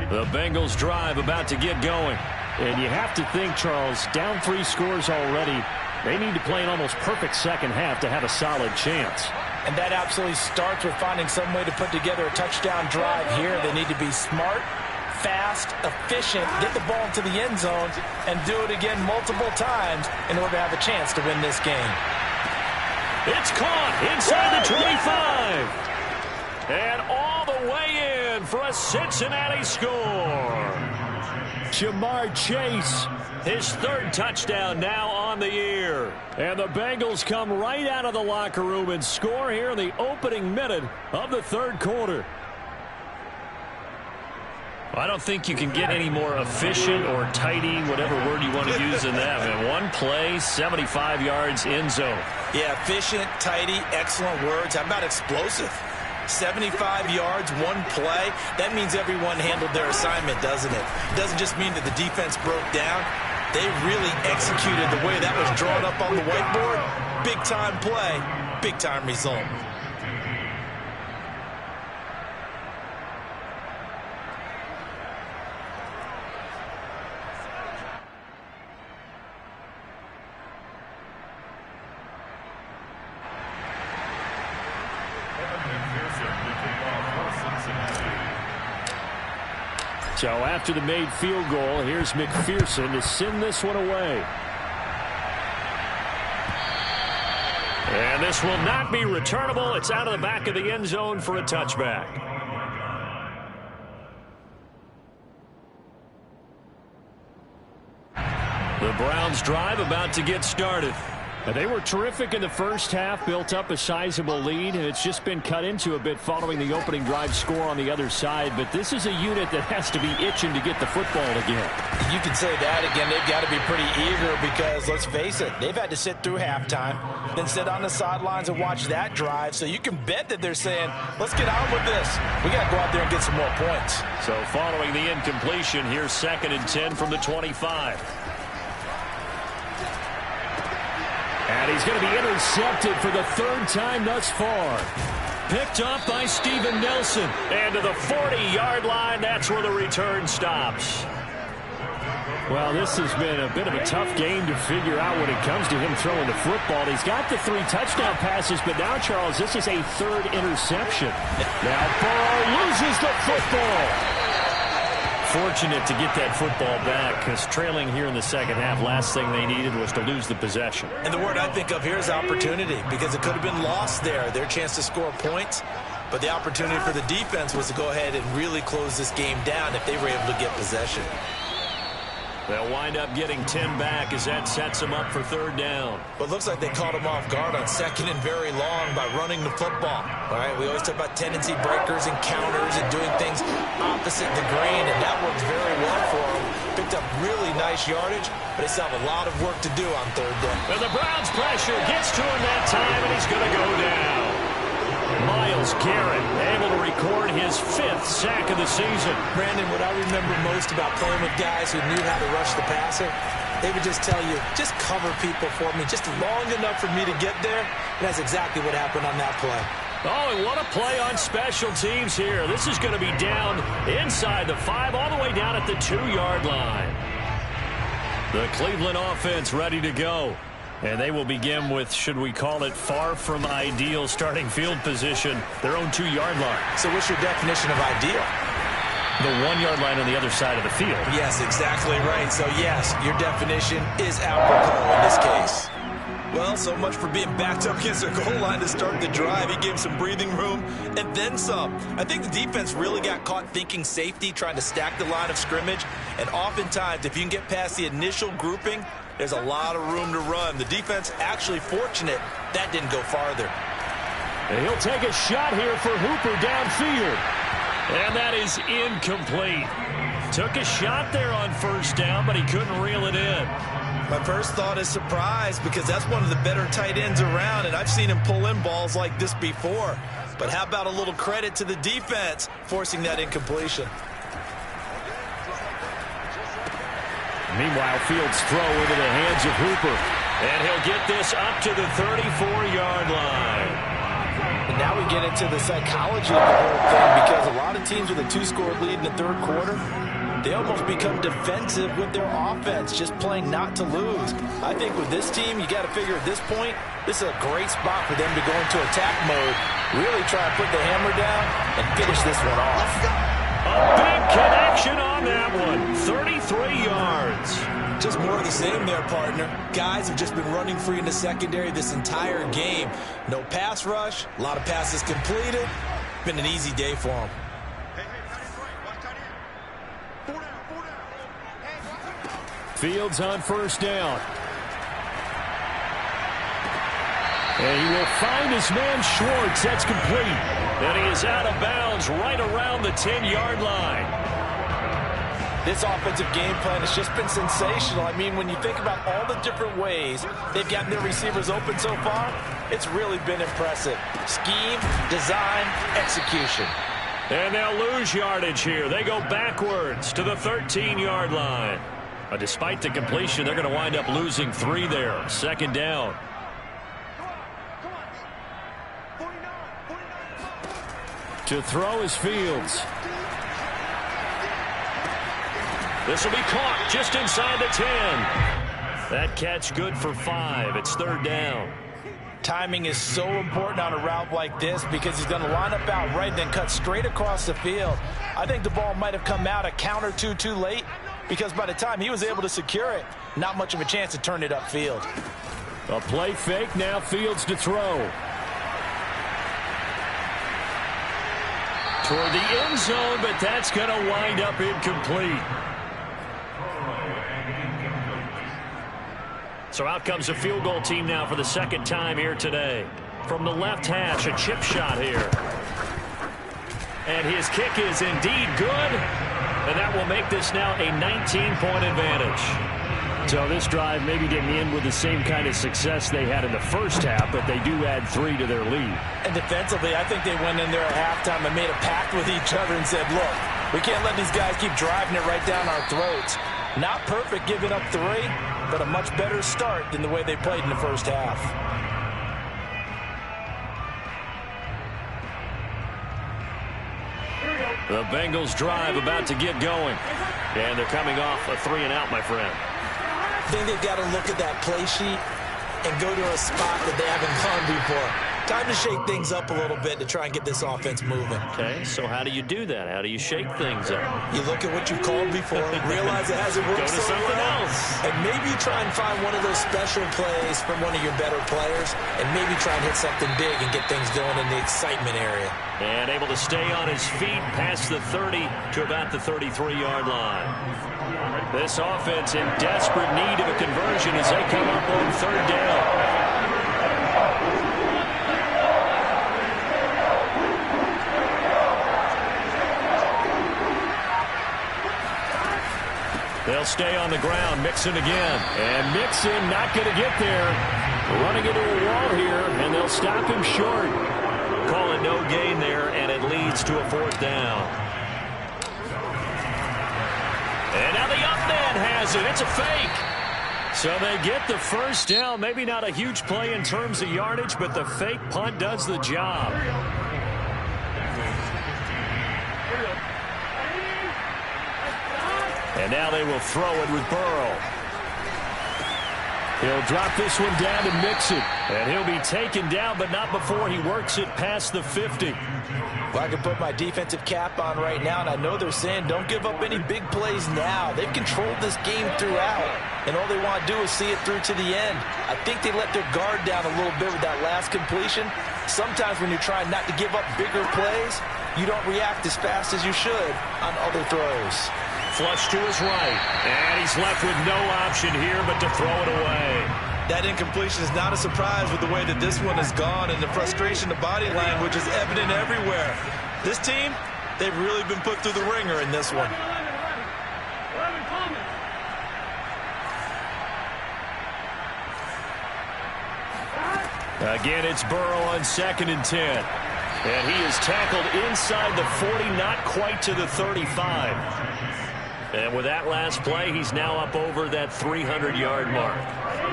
The Bengals drive about to get going. And you have to think, Charles, down 3 scores already. They need to play an almost perfect second half to have a solid chance. And that absolutely starts with finding some way to put together a touchdown drive here. They need to be smart, fast, efficient, get the ball into the end zone, and do it again multiple times in order to have a chance to win this game. It's caught inside the 25. And all the way in for a Cincinnati score. Jamar Chase, his 3rd touchdown now on the year. And the Bengals come right out of the locker room and score here in the opening minute of the 3rd quarter. I don't think you can get any more efficient or tidy, whatever word you want to use in that. Man, one play, 75 yards, end zone. Yeah, efficient, tidy, excellent words. How about explosive? 75 yards, one play. That means everyone handled their assignment, doesn't it? It doesn't just mean that the defense broke down. They really executed the way that was drawn up on the whiteboard. Big-time play, big-time result. So after the made field goal, here's McPherson to send this one away. And this will not be returnable. It's out of the back of the end zone for a touchback. The Browns drive about to get started. They were terrific in the first half, built up a sizable lead, and it's just been cut into a bit following the opening drive score on the other side. But this is a unit that has to be itching to get the football again. You can say that again. They've got to be pretty eager because, let's face it, they've had to sit through halftime, then sit on the sidelines and watch that drive. So you can bet that they're saying, let's get on with this. We got to go out there and get some more points. So following the incompletion, here's 2nd and 10 from the 25. And he's going to be intercepted for the 3rd time thus far. Picked up by Steven Nelson. And to the 40-yard line, that's where the return stops. Well, this has been a bit of a tough game to figure out when it comes to him throwing the football. He's got the 3 touchdown passes, but now, Charles, this is a 3rd interception. Now Burrow loses the football. Fortunate to get that football back because trailing here in the second half, last thing they needed was to lose the possession. And the word I think of here is opportunity because it could have been lost there, their chance to score points. But the opportunity for the defense was to go ahead and really close this game down if they were able to get possession. They'll wind up getting 10 back as that sets them up for 3rd down. But it looks like they caught him off guard on 2nd and very long by running the football. All right, we always talk about tendency breakers and counters and doing things opposite the grain, and that works very well for them. Picked up really nice yardage, but they still have a lot of work to do on 3rd down. And the Browns pressure gets to him that time, and he's going to go down. Myles Garrett able to record his 5th sack of the season. Brandon, what I remember most about playing with guys who knew how to rush the passer, they would just tell you, just cover people for me, just long enough for me to get there. And that's exactly what happened on that play. Oh, and what a play on special teams here. This is going to be down inside the 5, all the way down at the 2-yard line. The Cleveland offense ready to go. And they will begin with, should we call it, far from ideal starting field position, their own 2-yard line. So what's your definition of ideal? The 1-yard line on the other side of the field. Yes, exactly right. So, yes, your definition is apropos in this case. Well, so much for being backed up against their goal line to start the drive. He gave some breathing room and then some. I think the defense really got caught thinking safety, trying to stack the line of scrimmage. And oftentimes, if you can get past the initial grouping, there's a lot of room to run. The defense actually fortunate that didn't go farther. And he'll take a shot here for Hooper downfield. And that is incomplete. Took a shot there on 1st down, but he couldn't reel it in. My first thought is surprise because that's one of the better tight ends around, and I've seen him pull in balls like this before. But how about a little credit to the defense forcing that incompletion? Meanwhile, Fields' throw into the hands of Hooper. And he'll get this up to the 34-yard line. now we get into the psychology of the whole thing, because a lot of teams with a 2-score lead in the third quarter, they almost become defensive with their offense, just playing not to lose. I think with this team, you got to figure at this point, this is a great spot for them to go into attack mode, really try to put the hammer down and finish this one off. A big connection on that one. 33 yards. Just more of the same there, partner. Guys have just been running free in the secondary this entire game. No pass rush, a lot of passes completed. Been an easy day for them. Fields on first down. And he will find his man Schwartz. That's complete. And he is out of bounds right around the 10-yard line. This offensive game plan has just been sensational. I mean, when you think about all the different ways they've gotten their receivers open so far, it's really been impressive. Scheme, design, execution. And they'll lose yardage here. They go backwards to the 13-yard line. But despite the completion, they're going to wind up losing 3 there. Second down. To throw is Fields. This will be caught just inside the 10. That catch good for 5. It's third down. Timing is so important on a route like this, because he's going to line up out right and then cut straight across the field. I think the ball might have come out a count or two too late, because by the time he was able to secure it, not much of a chance to turn it upfield. A play fake, now Fields to throw. Toward the end zone, but that's going to wind up incomplete. So out comes the field goal team now for the second time here today. From the left hash, a chip shot here. And his kick is indeed good. And that will make this now a 19-point advantage. So this drive maybe didn't end with the same kind of success they had in the first half, but they do add 3 to their lead. And defensively, I think they went in there at halftime and made a pact with each other and said, look, we can't let these guys keep driving it right down our throats. Not perfect giving up 3, but a much better start than the way they played in the first half. The Bengals drive about to get going. And they're coming off a 3-and-out, my friend. I think they've got to look at that play sheet and go to a spot that they haven't gone before. Time to shake things up a little bit to try and get this offense moving. Okay, so how do you do that? How do you shake things up? You look at what you've called before, realize it hasn't worked Go to so something well, else. and maybe try and find one of those special plays from one of your better players, and maybe try and hit something big and get things going in the excitement area. And able to stay on his feet past the 30 to about the 33-yard line. This offense in desperate need of a conversion as they come up on third down. They'll stay on the ground. Mixon again. And Mixon not going to get there. Running into a wall here, and they'll stop him short. Call it no gain there, and it leads to a fourth down. And now the up man has it. It's a fake. So they get the first down. Maybe not a huge play in terms of yardage, but the fake punt does the job. And now they will throw it with Burrow. He'll drop this one down to Mixon. And he'll be taken down, but not before he works it past the 50. Well, I can put my defensive cap on right now, and I know they're saying don't give up any big plays now. They've controlled this game throughout, and all they want to do is see it through to the end. I think they let their guard down a little bit with that last completion. Sometimes when you're trying not to give up bigger plays, you don't react as fast as you should on other throws. Flush to his right, and he's left with no option here but to throw it away. That incompletion is not a surprise with the way that this one has gone, and the frustration, the body language is evident everywhere. This team, they've really been put through the ringer in this one. Again, it's Burrow on 2nd and 10. And he is tackled inside the 40, not quite to the 35. And with that last play, he's now up over that 300-yard mark.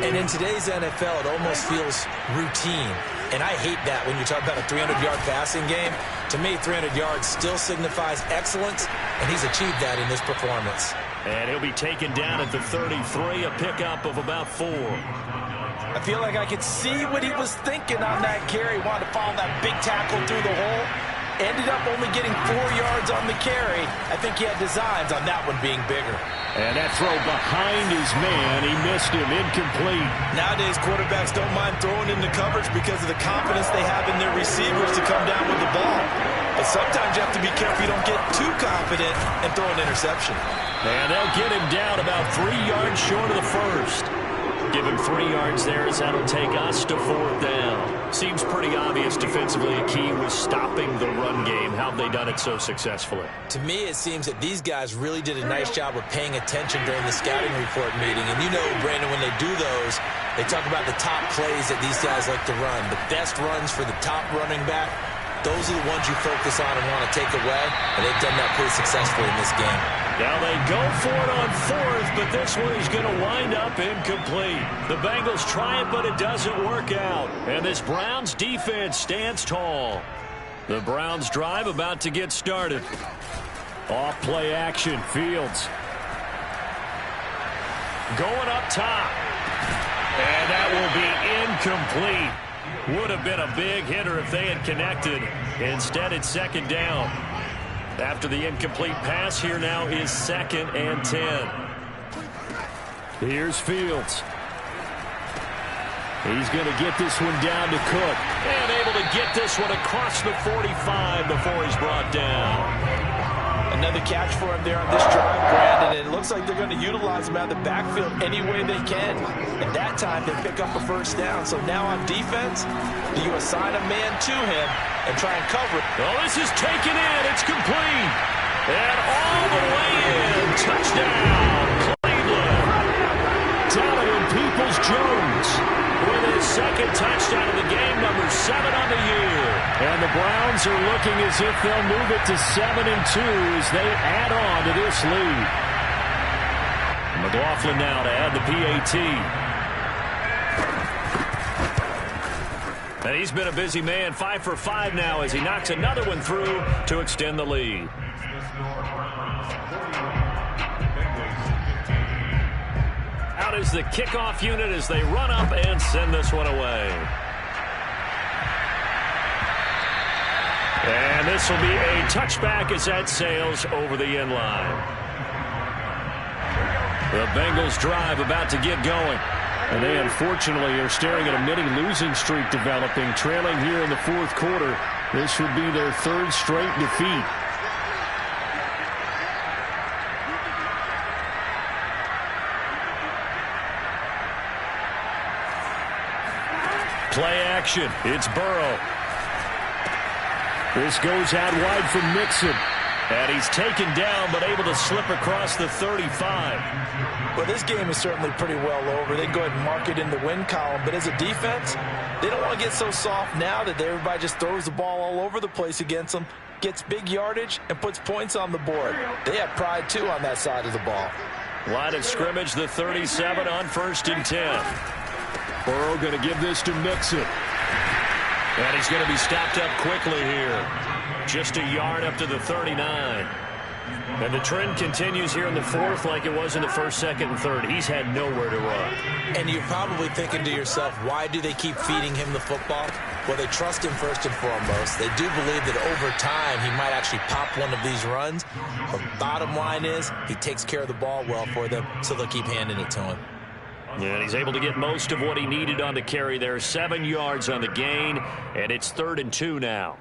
And in today's NFL, it almost feels routine. And I hate that when you talk about a 300-yard passing game. To me, 300 yards still signifies excellence, and he's achieved that in this performance. And he'll be taken down at the 33, a pickup of about 4. I feel like I could see what he was thinking on that carry. Wanted to follow that big tackle through the hole. Ended up only getting 4 yards on the carry. I think he had designs on that one being bigger. And that throw behind his man, he missed him, incomplete. Nowadays, quarterbacks don't mind throwing into coverage because of the confidence they have in their receivers to come down with the ball. But sometimes you have to be careful you don't get too confident and throw an interception. And they'll get him down about 3 yards short of the first. Give him 3 yards there as that'll take us to 4th down. Seems pretty obvious defensively a key was stopping the run game. How have they done it so successfully? To me, it seems that these guys really did a nice job of paying attention during the scouting report meeting. And you know, Brandon, when they do those, they talk about the top plays that these guys like to run. The best runs for the top running back, those are the ones you focus on and want to take away. And they've done that pretty successfully in this game. Now they go for it on 4th, but this one is going to wind up incomplete. The Bengals try it, but it doesn't work out. And this Browns defense stands tall. The Browns drive about to get started. Off play action, Fields. Going up top. And that will be incomplete. Would have been a big hitter if they had connected. Instead, it's 2nd down. After the incomplete pass, here now is 2nd and 10. Here's Fields. He's going to get this one down to Cook. And able to get this one across the 45 before he's brought down. Another catch for him there on this drive, Brandon. And it looks like they're going to utilize him out of the backfield any way they can. And that time they pick up a 1st down. So now on defense, do you assign a man to him and try and cover it? Well, this is taken in. It's complete. And all the way in. Touchdown, Cleveland. Donovan Peoples-Jones with his 2nd touchdown of the game, number 7 on the year. And the Browns are looking as if they'll move it to 7-2 as they add on to this lead. McLaughlin now to add the PAT. And he's been a busy man, 5 for 5 now as he knocks another one through to extend the lead. Out is the kickoff unit as they run up and send this one away. And this will be a touchback as that sails over the end line. The Bengals drive about to get going. And they unfortunately are staring at a mini losing streak developing, trailing here in the 4th quarter. This would be their 3rd straight defeat. Play action. It's Burrow. This goes out wide for Mixon. And he's taken down, but able to slip across the 35. Well, this game is certainly pretty well over. They go ahead and mark it in the win column. But as a defense, they don't want to get so soft now that everybody just throws the ball all over the place against them, gets big yardage, and puts points on the board. They have pride, too, on that side of the ball. Line of scrimmage, the 37 on 1st and 10. Burrow going to give this to Mixon. And he's going to be stopped up quickly here. Just a yard up to the 39. And the trend continues here in the 4th like it was in the 1st, 2nd, and 3rd. He's had nowhere to run. And you're probably thinking to yourself, why do they keep feeding him the football? Well, they trust him first and foremost. They do believe that over time he might actually pop one of these runs. But bottom line is he takes care of the ball well for them, so they'll keep handing it to him. Yeah, and he's able to get most of what he needed on the carry there. 7 yards on the gain, and it's 3rd and 2 now.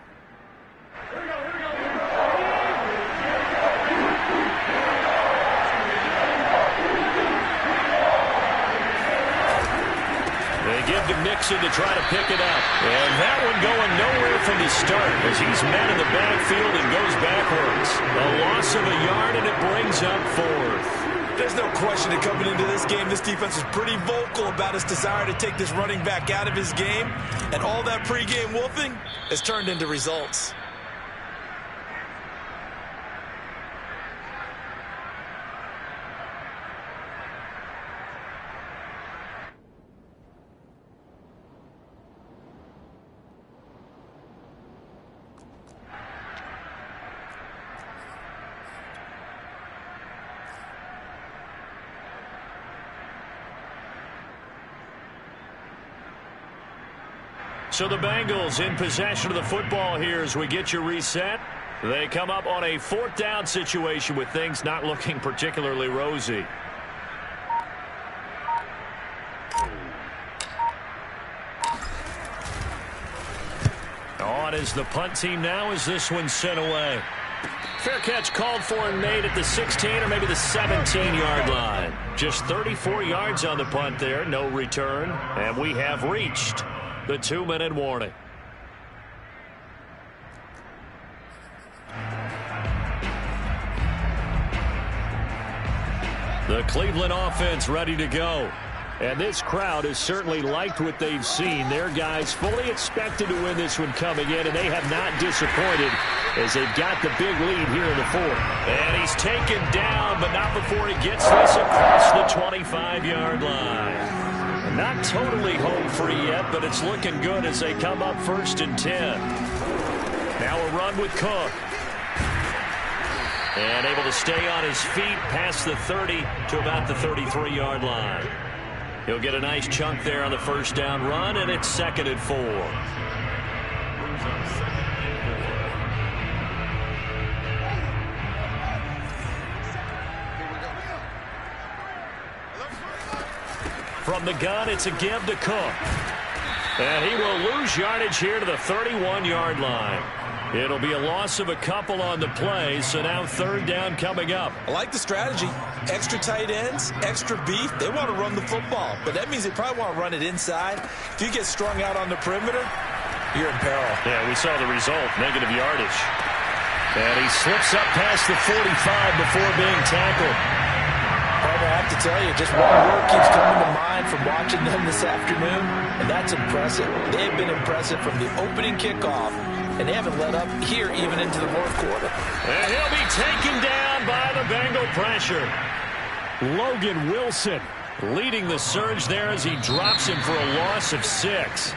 They give to Mixon to try to pick it up. And that one going nowhere from the start as he's met in the backfield and goes backwards. A loss of a yard, and it brings up 4th. There's no question that coming into this game, this defense was pretty vocal about its desire to take this running back out of his game. And all that pregame wolfing has turned into results. So the Bengals in possession of the football here as we get you reset. They come up on a 4th down situation with things not looking particularly rosy. On is the punt team now as this one's sent away. Fair catch called for and made at the 16 or maybe the 17-yard line. Just 34 yards on the punt there, no return. And we have reached the 2-minute warning. The Cleveland offense ready to go. And this crowd has certainly liked what they've seen. Their guys fully expected to win this one coming in, and they have not disappointed as they've got the big lead here in the 4th. And he's taken down, but not before he gets this across the 25-yard line. Not totally home free yet, but it's looking good as they come up 1st and 10. Now a run with Cook. And able to stay on his feet past the 30 to about the 33-yard line. He'll get a nice chunk there on the 1st down run, and it's 2nd and 4. From the gun, it's a give to Cook. And he will lose yardage here to the 31-yard line. It'll be a loss of a couple on the play, so now 3rd down coming up. I like the strategy. Extra tight ends, extra beef. They want to run the football, but that means they probably want to run it inside. If you get strung out on the perimeter, you're in peril. Yeah, we saw the result, negative yardage. And he slips up past the 45 before being tackled. Partner, I have to tell you, just one word keeps coming to mind from watching them this afternoon, and that's impressive. They've been impressive from the opening kickoff, and they haven't let up here even into the 4th quarter. And he'll be taken down by the Bengal pressure. Logan Wilson leading the surge there as he drops him for a loss of 6.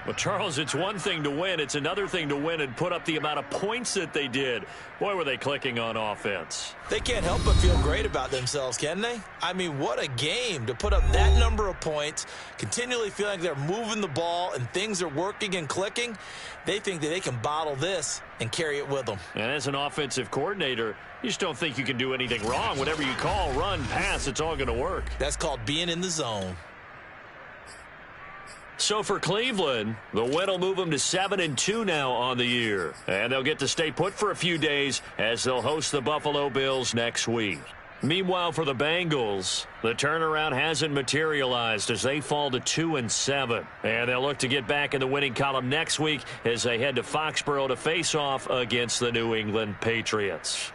Well, Charles, it's one thing to win. It's another thing to win and put up the amount of points that they did. Boy, were they clicking on offense. They can't help but feel great about themselves, can they? I mean, what a game to put up that number of points, continually feeling like they're moving the ball and things are working and clicking. They think that they can bottle this and carry it with them. And as an offensive coordinator, you just don't think you can do anything wrong. Whatever you call, run, pass, it's all going to work. That's called being in the zone. So for Cleveland, the win will move them to 7-2 now on the year. And they'll get to stay put for a few days as they'll host the Buffalo Bills next week. Meanwhile, for the Bengals, the turnaround hasn't materialized as they fall to 2-7. And they'll look to get back in the winning column next week as they head to Foxborough to face off against the New England Patriots.